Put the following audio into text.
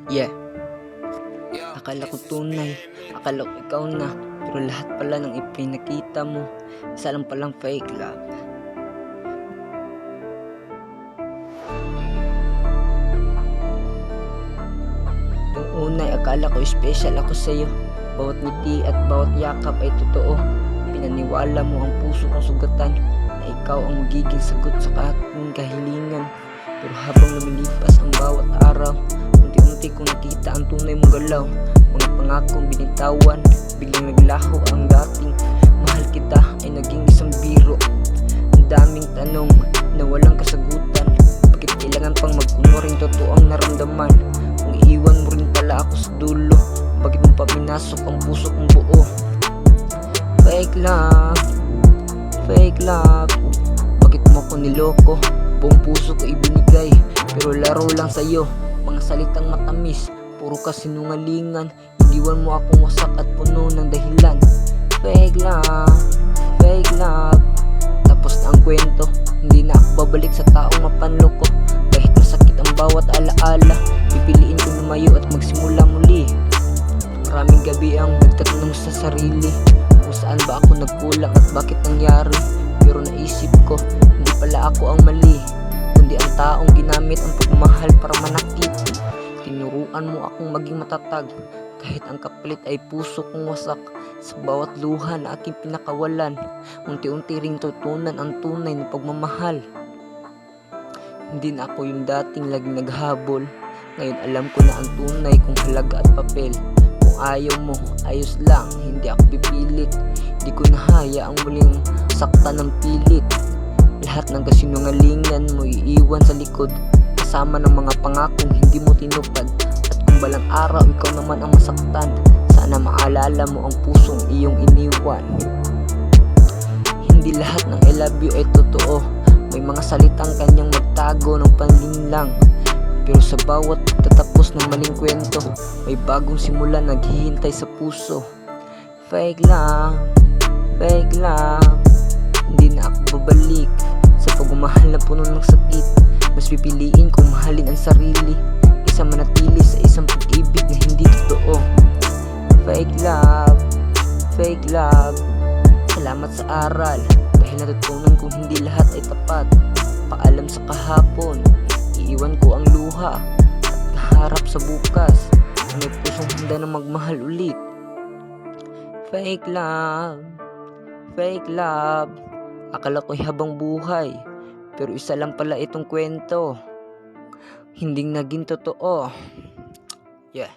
Yeah, akala ko tunay, akala ko ikaw na, pero lahat pala ng ipinakita mo, isa lang palang fake love. Nung una akala ko special ako sa'yo, bawat ngiti at bawat yakap ay totoo. Pinaniwala mo ang puso kong sugatan, na ikaw ang magiging sagot sa aking kahilingan. Pero habang lumilipas ang bawat araw, unti-unti kong nakita ang tunay mong galaw. Mga pangakong binitawan, biglang naglaho ang dating mahal kita ay naging isang biro. Ang daming tanong na walang kasagutan, bakit kailangan pang magkunwaring totoo ang naramdaman? Kung iiwan mo rin pala ako sa dulo, bakit mo pa pinasok ang puso kong buo? Fake love, fake love, bakit mo ko niloko? Buong puso ko ibinigay, pero laro lang sa'yo, mga salitang matamis, puro kasinungalingan. Iniwan mo akong wasak at puno ng dahilan. Fake love, tapos na ang kwento. Hindi na ako babalik sa taong mapanloko. Kahit masakit ang bawat alaala, pipiliin ko lumayo at magsimula muli. Maraming gabi ang nagtatanong sa sarili, kung saan ba ako nagkulang at bakit nangyari. Pero naisip ko, hindi pala ako ang mali, kundi ang taong ginamit ang pagmamahal para manakit. Tinuruan mo akong maging matatag, kahit ang kapalit ay puso kong wasak. Sa bawat luha na aking pinakawalan, unti-unti ring tutunan ang tunay na pagmamahal. Hindi na ako yung dating laging naghabol, ngayon alam ko na ang tunay kong halaga at papel. Kung ayaw mo, ayos lang, hindi ako pipilit. Di ko nahaya ang muling sakta ng pilit. Lahat ng kasinungalingan mo iiwan sa likod, kasama ng mga pangakong hindi mo tinupad. At kung balang araw ikaw naman ang masaktan, sana maalala mo ang pusong iyong iniwan. Hindi lahat ng I love you ay totoo, may mga salitang kanyang magtago ng panlinlang. Pero sa bawat tatapos ng maling kwento, may bagong simula naghihintay sa puso. Fake love, hindi na ako babalik sa pagmamahal na puno ng sakit. Mas pipiliin kong mahalin ang sarili, kaysa manatili sa isang pag-ibig na hindi totoo. Fake love, salamat sa aral, dahil natutunan kong hindi lahat ay tapat. Paalam sa kahapon, iiwan ko ang luha, at kaharap sa bukas, may pusong handa na magmahal ulit. Fake love, akala ko'y habang buhay, pero isa lang pala itong kwento, hindi naging totoo. Yeah.